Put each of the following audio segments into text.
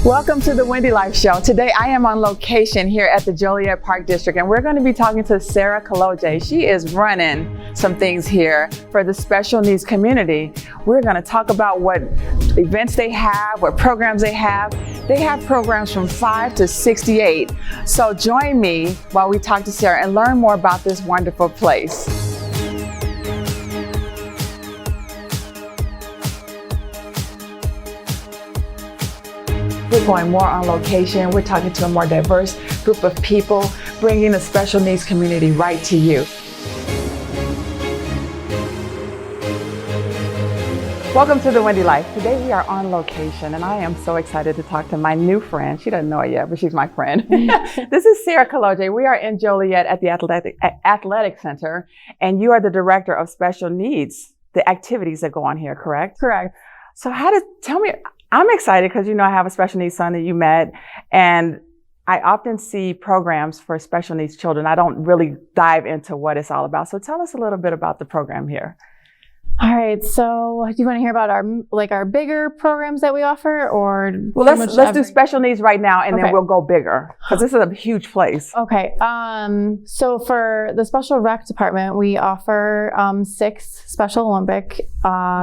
Welcome to the WendyLyfe Show. Today I am on location here at the Joliet Park District, and we're going to be talking to Sara Kolodziej. She is running some things here for the special needs community. We're going to talk about what events they have, what programs they have. They have programs from 5 to 68. So join me while we talk to Sara and learn more about this wonderful place. We're going more on location. We're talking to a more diverse group of people, bringing the special needs community right to you. Welcome to the WendyLyfe. Today we are on location, and I am so excited to talk to my new friend. She doesn't know it yet, but she's my friend. This is Sara Kolodziej. We are in Joliet at the Athletic Center, and you are the director of special needs, the activities that go on here, correct? Correct. So tell me, I'm excited because, I have a special needs son that you met, and I often see programs for special needs children. I don't really dive into what it's all about. So tell us a little bit about the program here. All right. So do you want to hear about our bigger programs that we offer, or? Well, let's do special needs right now, and then we'll go bigger because this is a huge place. Okay. So for the special rec department, we offer 6 Special Olympic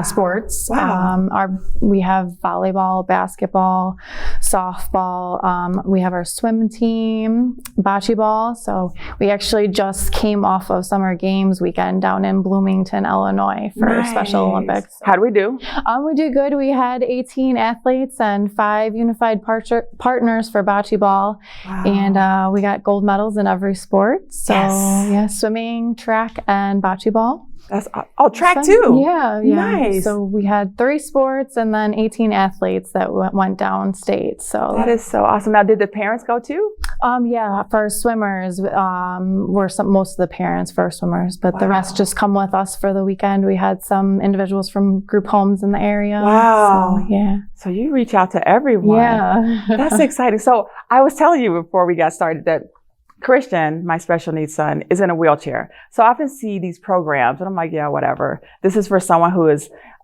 sports. Wow. We have volleyball, basketball, softball. We have our swim team, bocce ball. So we actually just came off of Summer Games weekend down in Bloomington, Illinois for Special Olympics. How do we do? We do good. We had 18 athletes and 5 unified partners for bocce ball. Wow. And we got gold medals in every sport. So yes. Swimming, track, and bocce ball. That's track too. Yeah. Nice. So we had 3 sports and then 18 athletes that went downstate. So that is so awesome. Now, did the parents go too? For swimmers, most of the parents for swimmers, but the rest just come with us for the weekend. We had some individuals from group homes in the area. Wow. So, yeah. So you reach out to everyone. Yeah. That's exciting. So I was telling you before we got started that Christian, my special needs son, is in a wheelchair. So I often see these programs and I'm like, yeah, whatever. This is for someone who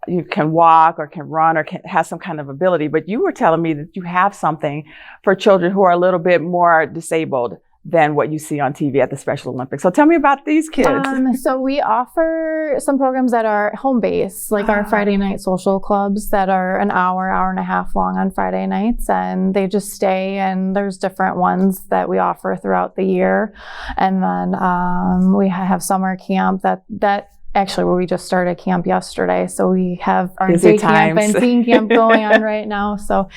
you can walk or can run or has some kind of ability. But you were telling me that you have something for children who are a little bit more disabled than what you see on TV at the Special Olympics. So tell me about these kids. So we offer some programs that are home-based, like our Friday night social clubs that are an hour and a half long on Friday nights, and they just stay, and there's different ones that we offer throughout the year. And then we have summer camp that actually, we just started camp yesterday, so we have our busy day camp and teen camp going on right now. So,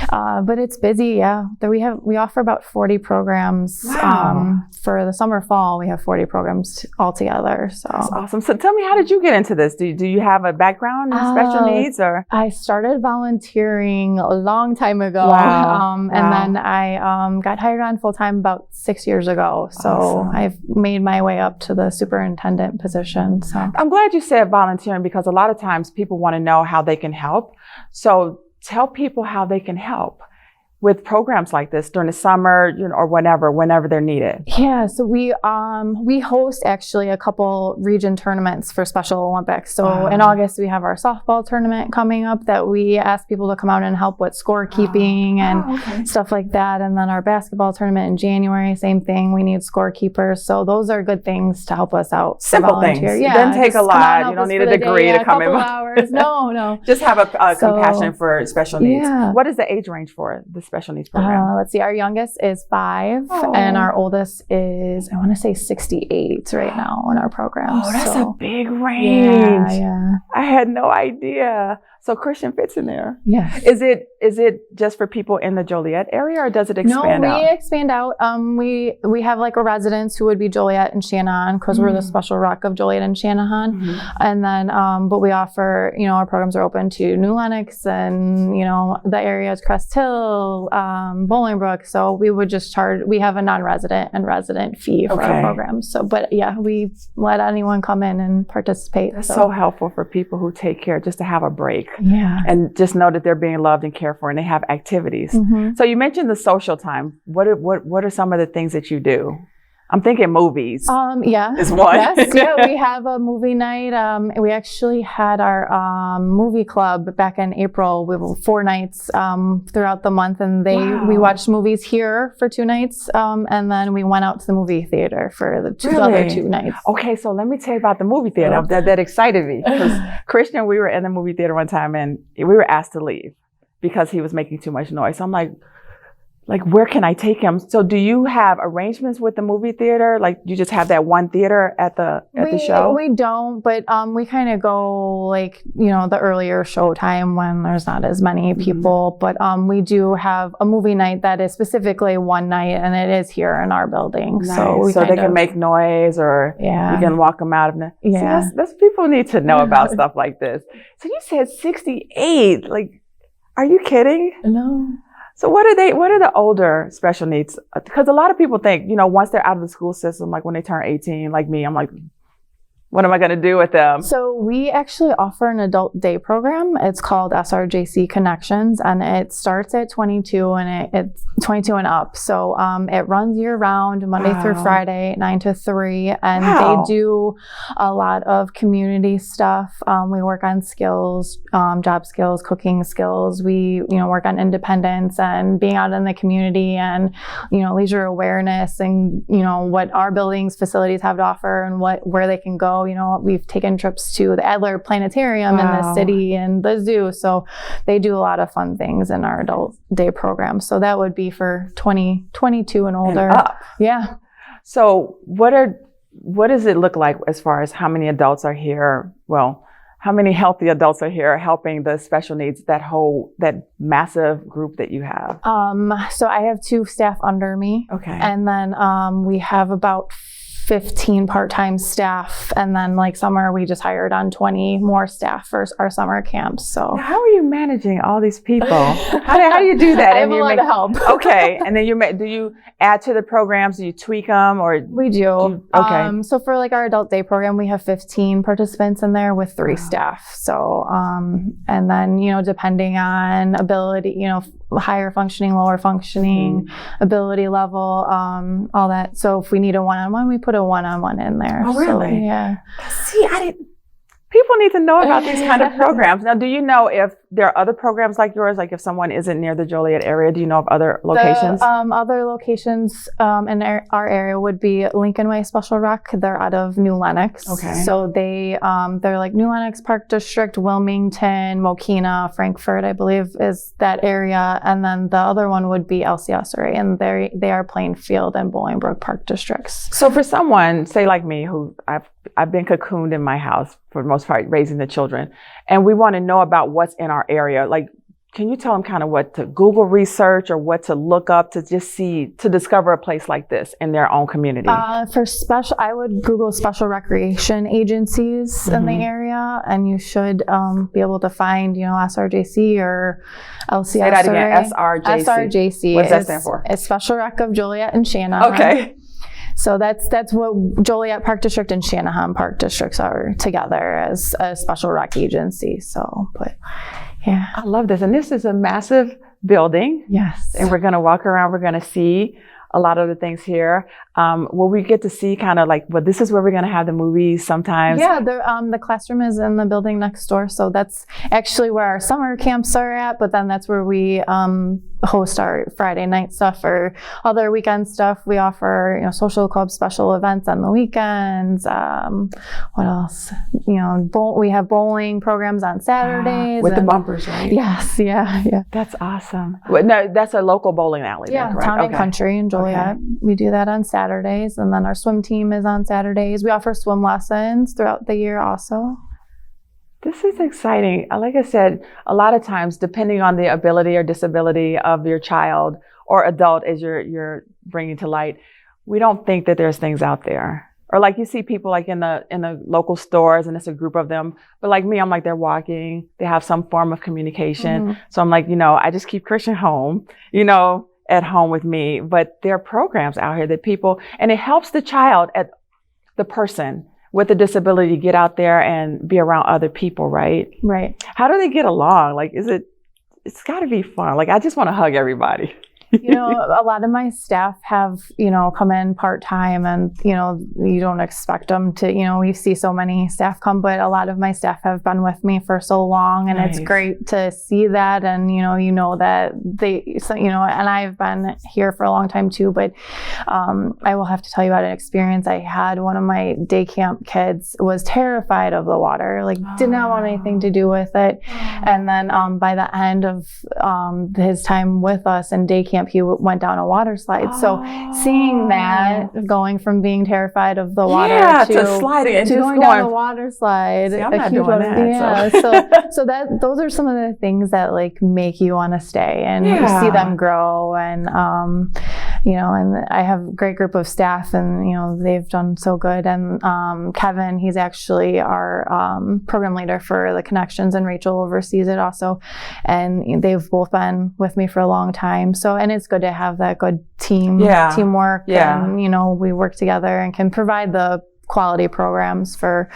but it's busy. Yeah, we offer about 40 programs. Wow. For the summer, fall, we have 40 programs altogether. So that's awesome. So tell me, how did you get into this? Do you have a background in special needs, or? I started volunteering a long time ago. Wow. And then I got hired on full time about 6 years ago. So awesome. I've made my way up to the superintendent position. So. I'm glad you said volunteering, because a lot of times people want to know how they can help. So tell people how they can help with programs like this during the summer, or whenever they're needed. Yeah, so we host actually a couple region tournaments for Special Olympics. So in August we have our softball tournament coming up that we ask people to come out and help with scorekeeping and stuff like that. And then our basketball tournament in January, same thing. We need scorekeepers. So those are good things to help us out. Simple things. Yeah, it doesn't take a lot. You don't need a degree to come in. Hours. No. Just have a compassion for special needs. Yeah. What is the age range for the special needs program? Let's see. Our youngest is 5, and our oldest is, I want to say, 68 right now in our program. Oh, that's a big range. Yeah. I had no idea. So Christian fits in there. Yes. Is it just for people in the Joliet area, or does it expand out? No, we expand out. We have like a residents who would be Joliet and Shanahan, because we're the special rec of Joliet and Shanahan. And then, but we offer, our programs are open to New Lenox and, the areas Crest Hill, Bolingbrook. So we would just we have a non-resident and resident fee for our programs. So, but yeah, we let anyone come in and participate. That's so helpful for people who take care, just to have a break. Yeah. And just know that they're being loved and cared for, and they have activities. So you mentioned the social time. What are some of the things that you do? I'm thinking movies. Yeah. Is one. Yes. Yeah. We have a movie night. We actually had our movie club back in April. We were 4 nights throughout the month, and we watched movies here for 2 nights, and then we went out to the movie theater for the other 2 nights. Okay, so let me tell you about the movie theater. That excited me because Christian, we were in the movie theater one time, and we were asked to leave because he was making too much noise. So I'm like, where can I take him? So do you have arrangements with the movie theater? Like, you just have that one theater at the show? We don't, but we kind of go like, the earlier show time when there's not as many people. But we do have a movie night that is specifically one night, and it is here in our building. Nice. So they can make noise, or you can walk them out of the. Yeah. See, that's people need to know about stuff like this. So you said 68. Like, are you kidding? No. So what are the older special needs? Because a lot of people think, once they're out of the school system, like when they turn 18, like me, I'm like, what am I going to do with them? So we actually offer an adult day program. It's called SRJC Connections, and it starts at 22 and it's 22 and up. So it runs year round, Monday through Friday, 9 to 3. And they do a lot of community stuff. We work on skills, job skills, cooking skills. We, work on independence and being out in the community, and, leisure awareness, and, what our buildings, facilities have to offer, and where they can go. We've taken trips to the Adler Planetarium in the city and the zoo. So they do a lot of fun things in our adult day program. So that would be for 22 and older. And up. Yeah. So what does it look like as far as how many adults are here? Well, how many healthy adults are here helping the special needs, that massive group that you have? So I have 2 staff under me. Okay. And then we have about 15 part-time staff, and then like summer we just hired on 20 more staff for our summer camps. So now, how are you managing all these people? How do you do that? I have a lot of help. Okay, and then do you add to the programs? Do you tweak them, or we do? Okay. So for like our adult day program, we have 15 participants in there with 3 staff. So and then depending on ability, higher functioning, lower functioning, ability level, all that. So if we need a one-on-one, we put a one-on-one in there. Oh, really? So, yeah. See, people need to know about these kind of programs. Now, do you know if there are other programs like yours? Like if someone isn't near the Joliet area, do you know of other locations? Other locations in our area would be Lincoln Way Special Rec. They're out of New Lenox. Okay. So they're like New Lenox Park District, Wilmington, Mokina, Frankfurt, I believe is that area. And then the other one would be LCSRA, and they are Plainfield and Bolingbrook Park districts. So for someone, say like me, who I've been cocooned in my house for the most part, raising the children, and we want to know about what's in our area. Like, can you tell them kind of what to Google research or what to look up to discover a place like this in their own community? I would Google special recreation agencies in the area, and you should be able to find, SRJC or LCS. Say that again, SRJC. SRJC. What does that stand for? It's Special Rec of Joliet and Shanahan. Okay. So that's what Joliet Park District and Shanahan Park Districts are together as a special rec agency. So, but yeah. I love this. And this is a massive building. Yes. And we're going to walk around. We're going to see a lot of the things here. Will we get to see kind of like, this is where we're going to have the movies sometimes? Yeah, the classroom is in the building next door. So that's actually where our summer camps are at. But then that's where we host our Friday night stuff or other weekend stuff. We offer, social club special events on the weekends. What else? We have bowling programs on Saturdays. With the bumpers, right? Yes, yeah. That's awesome. No, that's a local bowling alley. Yeah, then, Town and Country in Joliet. Okay. We do that on Saturdays, and then our swim team is on Saturdays. We offer swim lessons throughout the year also. This is exciting. Like I said, a lot of times, depending on the ability or disability of your child or adult as you're bringing to light, we don't think that there's things out there. Or like you see people like in the local stores, and it's a group of them. But like me, I'm like, they're walking, they have some form of communication. Mm-hmm. So I'm like, I just keep Christian home, at home with me. But there are programs out here that people, and it helps the child, the person with a disability, get out there and be around other people, right? Right. How do they get along? Like, it's got to be fun. Like, I just want to hug everybody. You know, a lot of my staff have, you know, come in part-time and, you know, you don't expect them to, you know, we see so many staff come, but a lot of my staff have been with me for so long, and Nice. it's great to see that. And, you know that they, so, you know, and I've been here for a long time too, but I will have to tell you about an experience I had. One of my day camp kids was terrified of the water, like did not want anything to do with it. And then by the end of his time with us in day camp, he went down a water slide. So seeing that, going from being terrified of the water to sliding and to just going down the water slide. See, I'm not doing that. Yeah. So that those are some of the things that like make you want to stay and you see them grow. And you know, and I have a great group of staff, and you know they've done so good. And Kevin, he's actually our program leader for the Connections, and Rachel oversees it also. And they've both been with me for a long time. So, and it's good to have that good teamwork. And, you know, we work together and can provide the quality programs for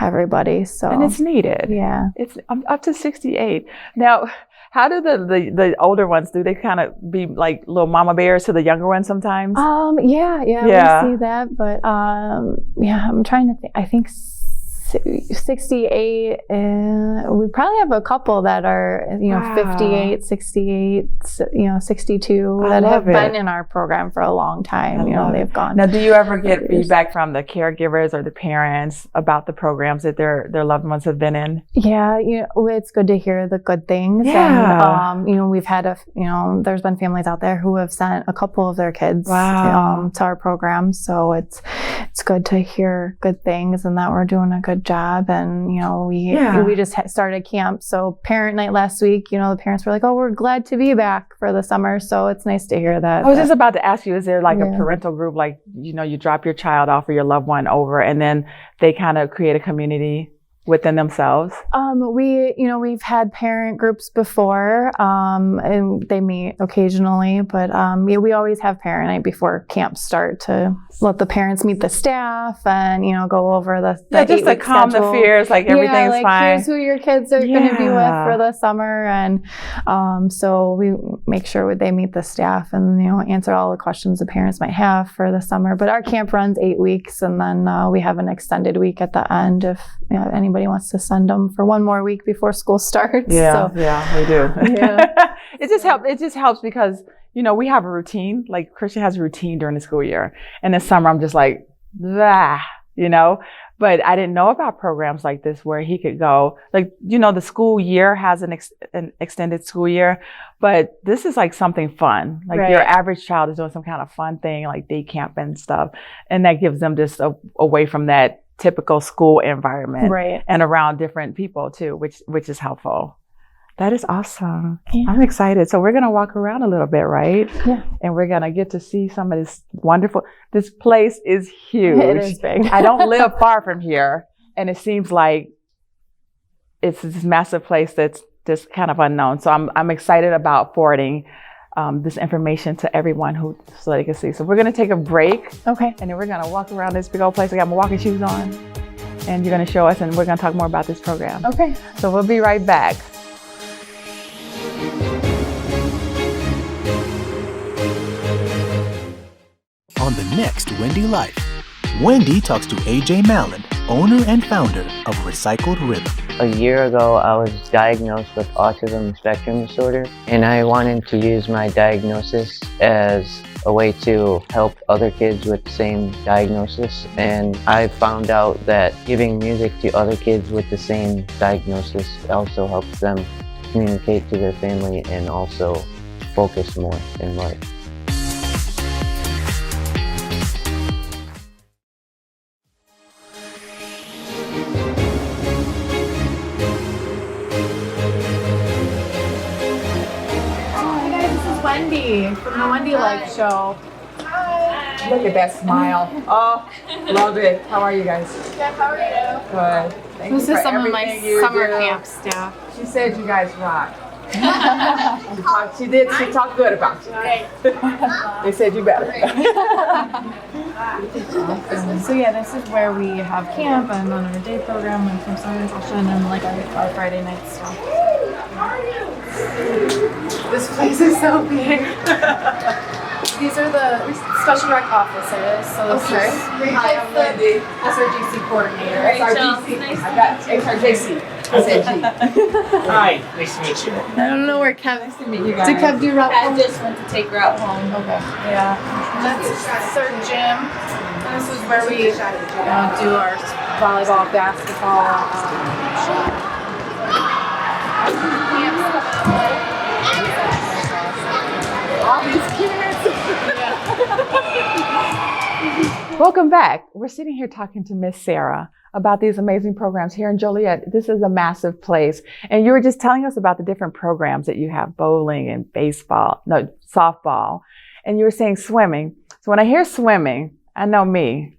everybody. So, and it's needed. Yeah. I'm up to 68. Now, how do the older ones, do they kind of be like little mama bears to the younger ones sometimes? Yeah, we see that. But, I'm trying to think. I think 68, we probably have a couple that are, you know, 58, 68, you know, 62 that have been in our program for a long time. You know, they've gone. Now, do you ever get feedback from the caregivers or the parents about the programs that their loved ones have been in? Yeah, you know, it's good to hear the good things. Yeah. And, you know, we've had there's been families out there who have sent a couple of their kids to our program. So it's good to hear good things and that we're doing a good job. And you know, we just started camp, so parent night last week, you know, the parents were like, oh, we're glad to be back for the summer. So it's nice to hear that. I was just about to ask you, is there like a parental group, like, you know, you drop your child off or your loved one over and then they kind of create a community within themselves? We've had parent groups before, and they meet occasionally, but we always have parent night before camps start to let the parents meet the staff and, you know, go over the just to calm the fears, like everything's fine. Here's who your kids are going to be with for the summer. And so we make sure they meet the staff and, you know, answer all the questions the parents might have for the summer. But our camp runs 8 weeks, and then we have an extended week at the end if anybody wants to send them for one more week before school starts. Yeah, we do. Yeah. It just helps because, you know, we have a routine. Like Christian has a routine during the school year. And this summer I'm just like, blah, you know. But I didn't know about programs like this where he could go. Like, you know, the school year has an extended school year, but this is like something fun. Like your average child is doing some kind of fun thing, like day camp and stuff. And that gives them just away from that typical school environment and around different people too, which is helpful. That is awesome. Yeah. I'm excited. So we're going to walk around a little bit, right? Yeah. And we're going to get to see some of this wonderful, this place is huge. It is big. I don't live far from here. And it seems like it's this massive place that's just kind of unknown. So I'm excited about forwarding this information to everyone so they can see. So we're going to take a break. Okay. And then we're going to walk around this big old place. I got my walking shoes on. And you're going to show us, and we're going to talk more about this program. Okay. So we'll be right back. On the next Wendy Life, Wendy talks to AJ Malin, owner and founder of Recycled Rhythm. A year ago, I was diagnosed with autism spectrum disorder, and I wanted to use my diagnosis as a way to help other kids with the same diagnosis. And I found out that giving music to other kids with the same diagnosis also helps them communicate to their family and also focus more in life. Wendy from the WendyLyfe Show. Hi. Look at that smile. Oh, love it. How are you guys? Good, how are you? Good. Thank this you is for some of my everything summer you do. camp staff. She said you guys rock. She talked good about you. They said you better. So yeah, this is where we have camp and then our day program and from summer session and like our Friday night stuff. This place is so big. special rec officers. So this is Hi, I'm Wendy. SRGC coordinator. SRGC. I got HRJC. I said G. Hi, nice to meet you. I don't know where Kev. Nice to meet you guys. Did Kev do route home? I just went to take her out home. Okay. Yeah. That's our gym. And this is where we do our volleyball, basketball. All these kids. Welcome back. We're sitting here talking to Miss Sara about these amazing programs here in Joliet. This is a massive place. And you were just telling us about the different programs that you have, bowling and softball. And you were saying swimming. So when I hear swimming, I know me,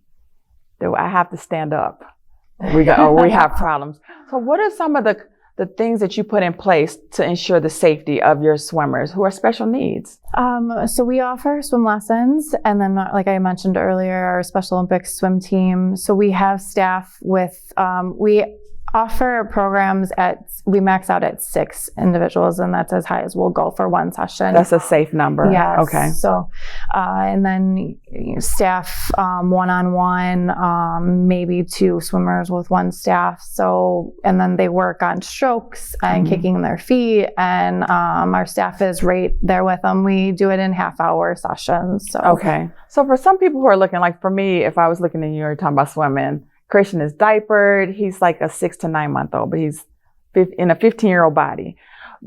that I have to stand up. We have problems. So what are some of the things that you put in place to ensure the safety of your swimmers who are special needs? So we offer swim lessons, and then, like I mentioned earlier, our Special Olympics swim team. So we have staff with, we offer programs we max out at 6 individuals, and that's as high as we'll go for one session. That's a safe number. Yes. Okay. So, and then staff one-on-one, maybe 2 swimmers with 1 staff. So, and then they work on strokes and kicking their feet, and our staff is right there with them. We do it in half-hour sessions. So. Okay. So for some people who are looking, like for me, if I was looking at you or talking about swimming, Christian is diapered. He's like a 6 to 9 month old, but he's in a 15-year-old body.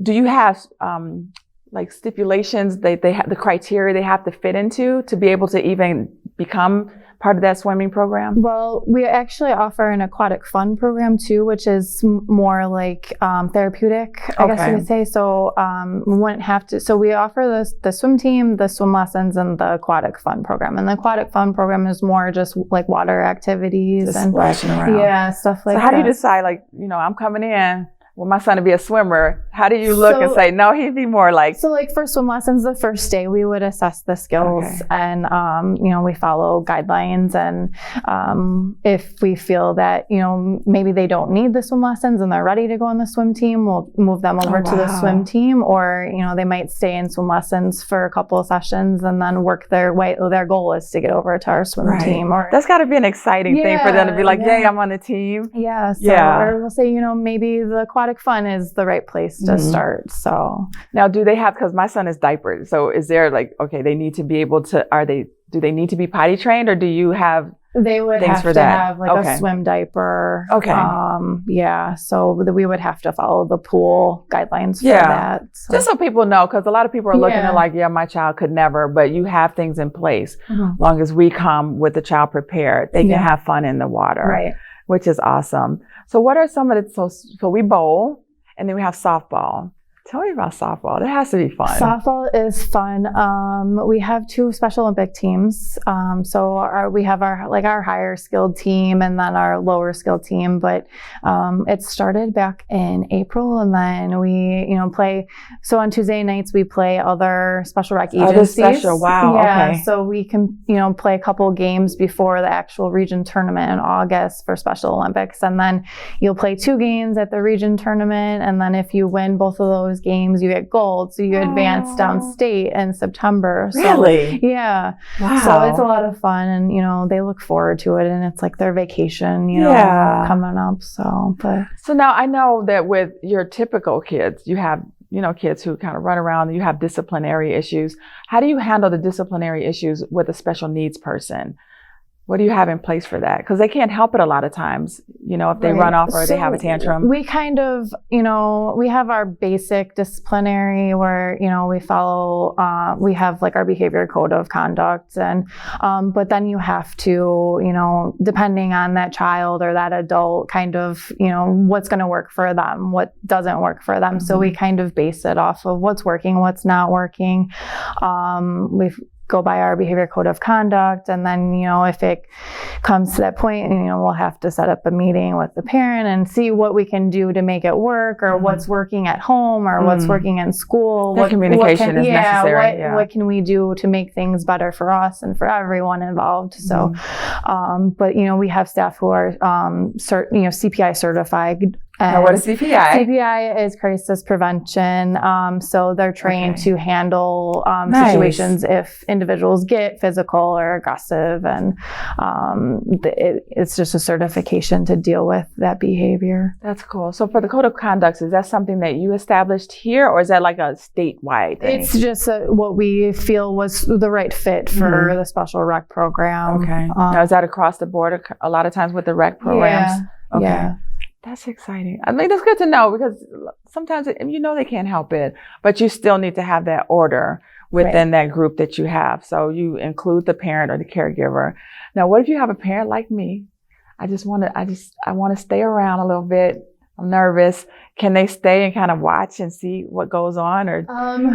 Do you have like stipulations they have, the criteria they have to fit into to be able to even become part of that swimming program? Well, we actually offer an Aquatic Fun Program too, which is more like therapeutic, I guess you could say. So we wouldn't have to. So we offer the swim team, the swim lessons, and the Aquatic Fun Program. And the Aquatic Fun Program is more just like water activities Just and splashing around. Yeah, stuff like that. So how do you decide, like, I'm coming in, well, my son to be a swimmer? How do you look and say, no, he'd be more like? So like for swim lessons, the first day we would assess the skills and, we follow guidelines. And if we feel that, maybe they don't need the swim lessons and they're ready to go on the swim team, we'll move them over to the swim team. Or, they might stay in swim lessons for a couple of sessions and then work their way. Their goal is to get over to our swim team. Or that's got to be an exciting thing for them to be like, yay, I'm on the team. Yeah. So, or we'll say, maybe the Aquatic Fun is the right place to start. So now, do they have, because my son is diapered, so is there like, they need to be able to, do they need to be potty trained, or do you have they would things have for to that? have like a swim diaper. So we would have to follow the pool guidelines for that. So. Just so people know, because a lot of people are looking at like, my child could never, but you have things in place. Long as we come with the child prepared, they can have fun in the water. Right. Which is awesome. So what are some of the, so we bowl, and then we have softball. Tell me about softball. That has to be fun. Softball is fun. We have 2 Special Olympic teams. We have our higher skilled team and then our lower skilled team. But it started back in April, and then we, play. So on Tuesday nights we play other special rec agencies. Wow. Yeah. Okay. So we can, play a couple games before the actual region tournament in August for Special Olympics, and then you'll play 2 games at the region tournament, and then if you win both of those games, you get gold, so you advance downstate in September. Really? Yeah. Wow. So it's a lot of fun, and they look forward to it, and it's like their vacation, coming up. So now I know that with your typical kids, you have kids who kind of run around, you have disciplinary issues. How do you handle the disciplinary issues with a special needs person? What do you have in place for that? Because they can't help it a lot of times, if they run off or they have a tantrum. We kind of, we have our basic disciplinary where, we follow, we have like our behavior code of conduct. And, but then you have to, depending on that child or that adult, kind of, what's going to work for them, what doesn't work for them. So we kind of base it off of what's working, what's not working. We've go by our behavior code of conduct. And then, if it comes to that point, we'll have to set up a meeting with the parent and see what we can do to make it work, or what's working at home, or what's working in school. What communication is necessary. What can we do to make things better for us and for everyone involved? So, but, we have staff who are, CPI certified, Now, what is CPI? CPI is crisis prevention. So they're trained to handle Nice. situations if individuals get physical or aggressive, and it's just a certification to deal with that behavior. That's cool. So for the code of conduct, is that something that you established here, or is that like a statewide thing? It's just what we feel was the right fit for the special rec program. Okay. Now, is that across the board a lot of times with the rec programs? Yeah. Okay. Yeah. That's exciting. I mean, that's good to know, because sometimes they can't help it, but you still need to have that order within that group that you have. So you include the parent or the caregiver. Now, what if you have a parent like me? I want to stay around a little bit. I'm nervous. Can they stay and kind of watch and see what goes on, or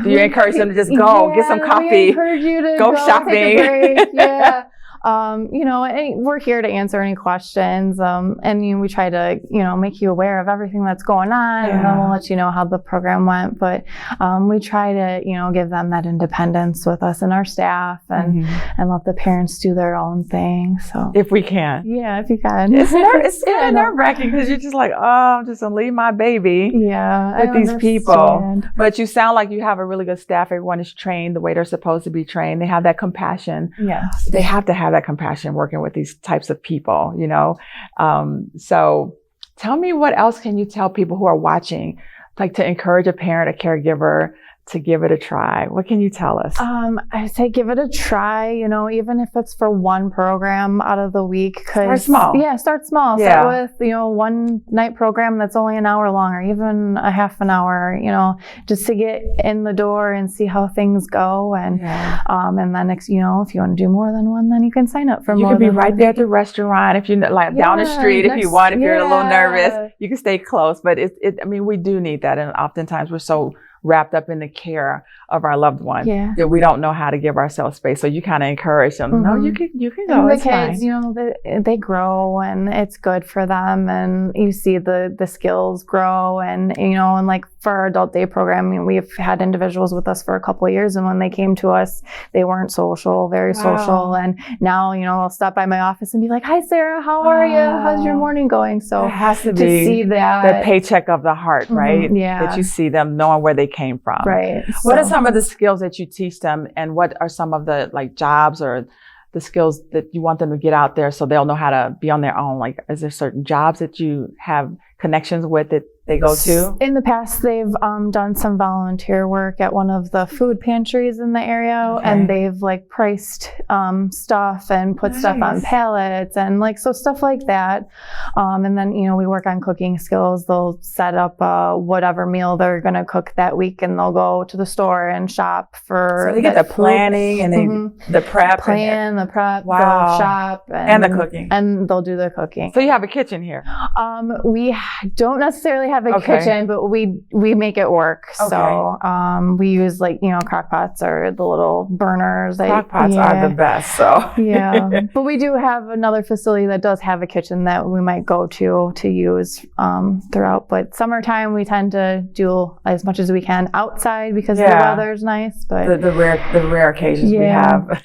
do you encourage them to just go get some coffee? We encourage you to go shopping. Take a break. Yeah. We're here to answer any questions. And we try to, make you aware of everything that's going on, and then we'll let you know how the program went. But we try to, give them that independence with us and our staff, and let the parents do their own thing. So if we can. Yeah, if you can. It's kind of nerve-wracking, because you're just like, oh, I'm just going to leave my baby with these people. But you sound like you have a really good staff. Everyone is trained the way they're supposed to be trained. They have that compassion. Yes. They have to have that compassion working with these types of people, So tell me, what else can you tell people who are watching, like to encourage a parent, a caregiver, to give it a try? What can you tell us? I say give it a try, even if it's for one program out of the week. Start small. Yeah, start small. Yeah. Start with, one night program that's only an hour long, or even a half an hour, just to get in the door and see how things go. And then next, if you want to do more than one, then you can sign up for more. You can be right there at the restaurant if you like, down the street if you want. If you're a little nervous, you can stay close. But we do need that, and oftentimes we're so wrapped up in the care of our loved one that we don't know how to give ourselves space. So you kind of encourage them. No, you can go. And it's the kids, fine. they grow, and it's good for them, and you see the skills grow, and and like for our adult day program, we've had individuals with us for a couple of years, and when they came to us, they weren't very social, and now they'll stop by my office and be like, "Hi, Sarah, how are you? How's your morning going?" So it has to see that the paycheck of the heart, right? Yeah, that you see them knowing where they came from. Right. What are some of the skills that you teach them, and what are some of the jobs or the skills that you want them to get out there so they'll know how to be on their own? Like, is there certain jobs that you have connections with that they go to? In the past, they've done some volunteer work at one of the food pantries in the area, and they've priced stuff and put stuff on pallets and so stuff like that. And then we work on cooking skills. They'll set up whatever meal they're going to cook that week, and they'll go to the store and shop for. So they get the planning and the prep, the prep, the shop, and the cooking, and they'll do the cooking. So you have a kitchen here. We don't necessarily have a kitchen, but we make it work. So we use crock pots or the little burners. Crock pots are the best. So but we do have another facility that does have a kitchen that we might go to use throughout. But summertime we tend to do as much as we can outside because the weather's nice. But the rare occasions we have.